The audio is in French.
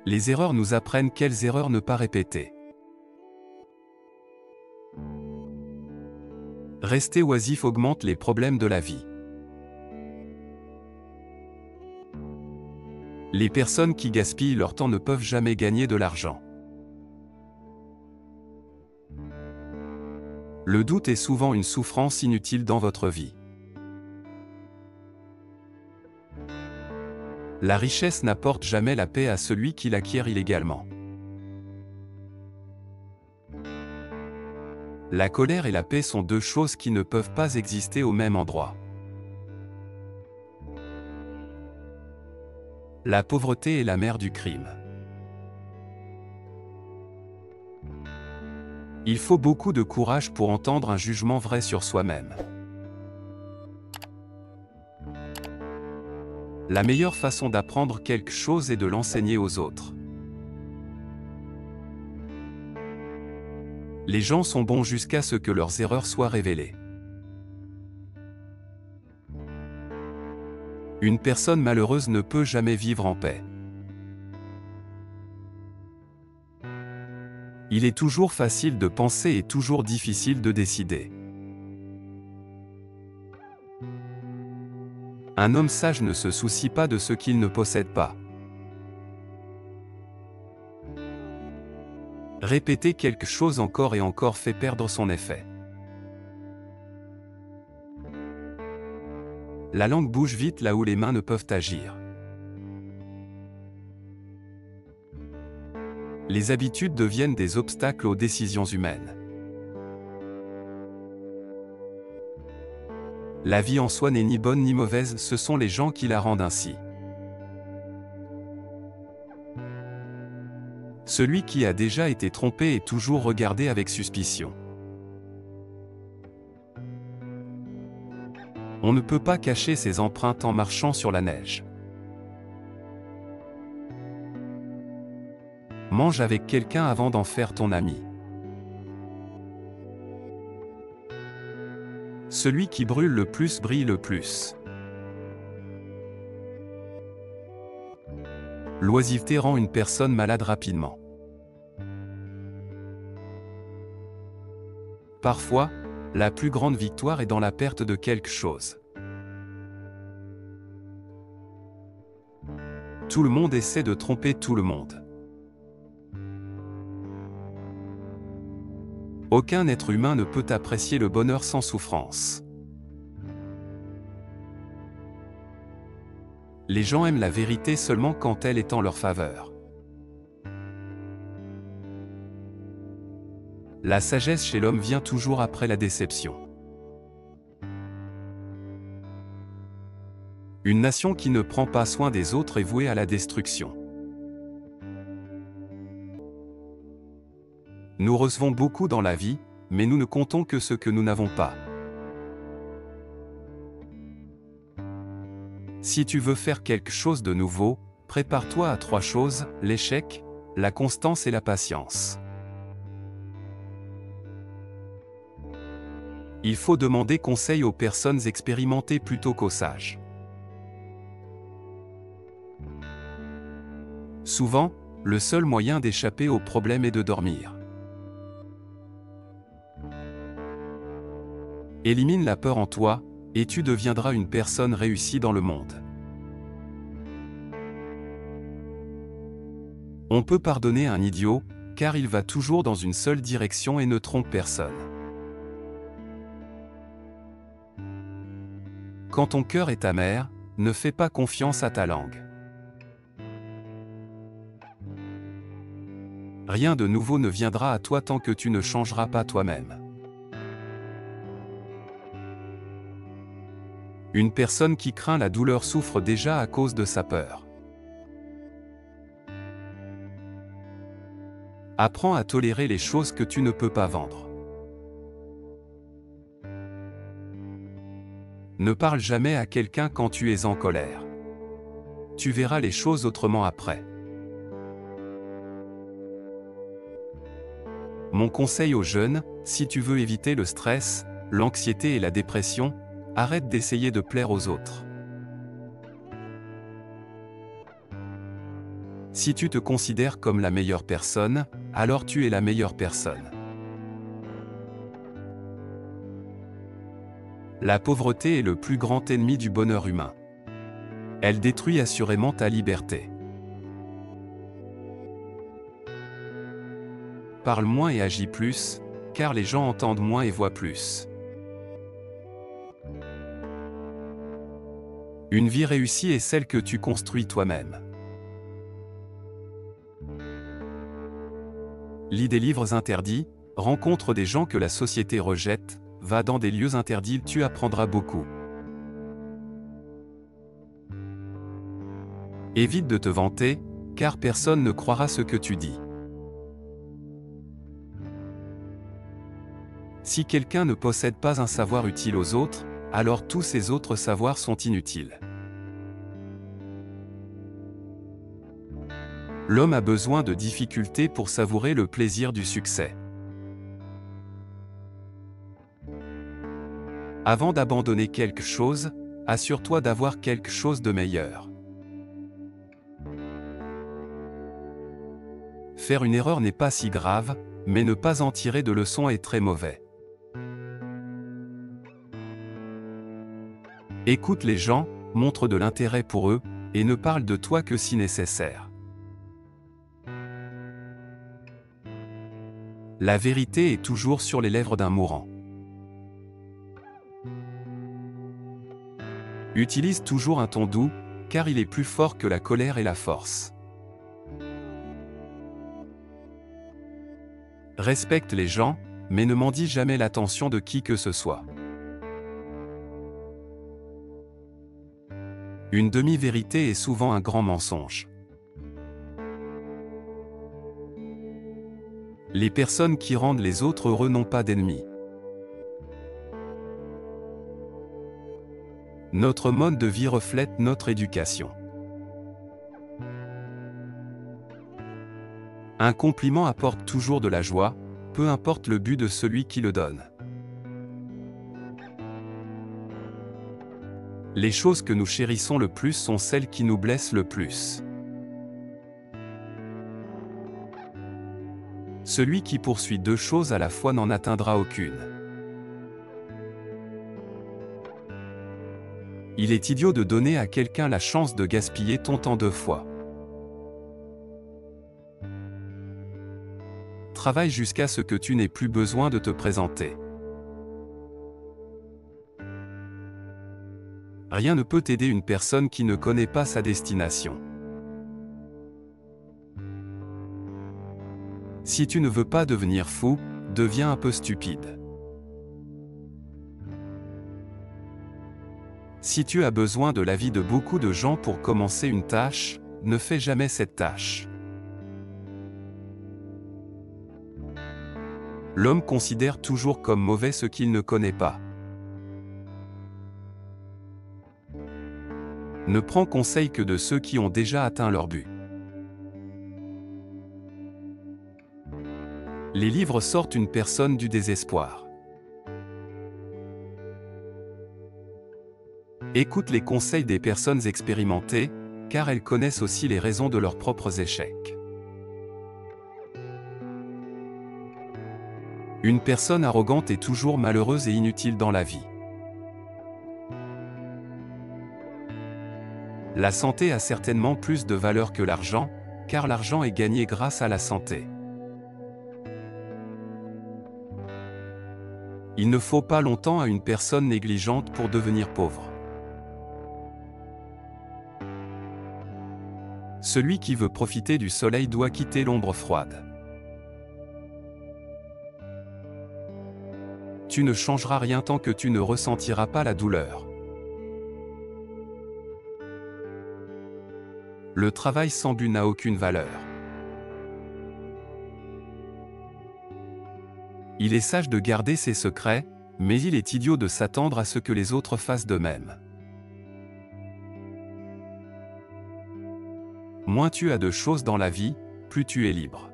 Les erreurs nous apprennent quelles erreurs ne pas répéter. Rester oisif augmente les problèmes de la vie. Les personnes qui gaspillent leur temps ne peuvent jamais gagner de l'argent. Le doute est souvent une souffrance inutile dans votre vie. La richesse n'apporte jamais la paix à celui qui l'acquiert illégalement. La colère et la paix sont deux choses qui ne peuvent pas exister au même endroit. La pauvreté est la mère du crime. Il faut beaucoup de courage pour entendre un jugement vrai sur soi-même. La meilleure façon d'apprendre quelque chose est de l'enseigner aux autres. Les gens sont bons jusqu'à ce que leurs erreurs soient révélées. Une personne malheureuse ne peut jamais vivre en paix. Il est toujours facile de penser et toujours difficile de décider. Un homme sage ne se soucie pas de ce qu'il ne possède pas. Répéter quelque chose encore et encore fait perdre son effet. La langue bouge vite là où les mains ne peuvent agir. Les habitudes deviennent des obstacles aux décisions humaines. La vie en soi n'est ni bonne ni mauvaise, ce sont les gens qui la rendent ainsi. Celui qui a déjà été trompé est toujours regardé avec suspicion. On ne peut pas cacher ses empreintes en marchant sur la neige. Mange avec quelqu'un avant d'en faire ton ami. Celui qui brûle le plus brille le plus. L'oisiveté rend une personne malade rapidement. Parfois, la plus grande victoire est dans la perte de quelque chose. Tout le monde essaie de tromper tout le monde. Aucun être humain ne peut apprécier le bonheur sans souffrance. Les gens aiment la vérité seulement quand elle est en leur faveur. La sagesse chez l'homme vient toujours après la déception. Une nation qui ne prend pas soin des autres est vouée à la destruction. Nous recevons beaucoup dans la vie, mais nous ne comptons que ce que nous n'avons pas. Si tu veux faire quelque chose de nouveau, prépare-toi à 3 choses, l'échec, la constance et la patience. Il faut demander conseil aux personnes expérimentées plutôt qu'aux sages. Souvent, le seul moyen d'échapper aux problèmes est de dormir. Élimine la peur en toi, et tu deviendras une personne réussie dans le monde. On peut pardonner un idiot, car il va toujours dans une seule direction et ne trompe personne. Quand ton cœur est amer, ne fais pas confiance à ta langue. Rien de nouveau ne viendra à toi tant que tu ne changeras pas toi-même. Une personne qui craint la douleur souffre déjà à cause de sa peur. Apprends à tolérer les choses que tu ne peux pas vendre. Ne parle jamais à quelqu'un quand tu es en colère. Tu verras les choses autrement après. Mon conseil aux jeunes, si tu veux éviter le stress, l'anxiété et la dépression, arrête d'essayer de plaire aux autres. Si tu te considères comme la meilleure personne, alors tu es la meilleure personne. La pauvreté est le plus grand ennemi du bonheur humain. Elle détruit assurément ta liberté. Parle moins et agis plus, car les gens entendent moins et voient plus. Une vie réussie est celle que tu construis toi-même. Lis des livres interdits, rencontre des gens que la société rejette, va dans des lieux interdits, tu apprendras beaucoup. Évite de te vanter, car personne ne croira ce que tu dis. Si quelqu'un ne possède pas un savoir utile aux autres, alors tous ces autres savoirs sont inutiles. L'homme a besoin de difficultés pour savourer le plaisir du succès. Avant d'abandonner quelque chose, assure-toi d'avoir quelque chose de meilleur. Faire une erreur n'est pas si grave, mais ne pas en tirer de leçon est très mauvais. Écoute les gens, montre de l'intérêt pour eux, et ne parle de toi que si nécessaire. La vérité est toujours sur les lèvres d'un mourant. Utilise toujours un ton doux, car il est plus fort que la colère et la force. Respecte les gens, mais ne mendie jamais l'attention de qui que ce soit. Une demi-vérité est souvent un grand mensonge. Les personnes qui rendent les autres heureux n'ont pas d'ennemis. Notre mode de vie reflète notre éducation. Un compliment apporte toujours de la joie, peu importe le but de celui qui le donne. Les choses que nous chérissons le plus sont celles qui nous blessent le plus. Celui qui poursuit deux choses à la fois n'en atteindra aucune. Il est idiot de donner à quelqu'un la chance de gaspiller ton temps deux fois. Travaille jusqu'à ce que tu n'aies plus besoin de te présenter. Rien ne peut aider une personne qui ne connaît pas sa destination. Si tu ne veux pas devenir fou, deviens un peu stupide. Si tu as besoin de l'avis de beaucoup de gens pour commencer une tâche, ne fais jamais cette tâche. L'homme considère toujours comme mauvais ce qu'il ne connaît pas. Ne prends conseil que de ceux qui ont déjà atteint leur but. Les livres sortent une personne du désespoir. Écoute les conseils des personnes expérimentées, car elles connaissent aussi les raisons de leurs propres échecs. Une personne arrogante est toujours malheureuse et inutile dans la vie. La santé a certainement plus de valeur que l'argent, car l'argent est gagné grâce à la santé. Il ne faut pas longtemps à une personne négligente pour devenir pauvre. Celui qui veut profiter du soleil doit quitter l'ombre froide. Tu ne changeras rien tant que tu ne ressentiras pas la douleur. Le travail sans but n'a aucune valeur. Il est sage de garder ses secrets, mais il est idiot de s'attendre à ce que les autres fassent de même. Moins tu as de choses dans la vie, plus tu es libre.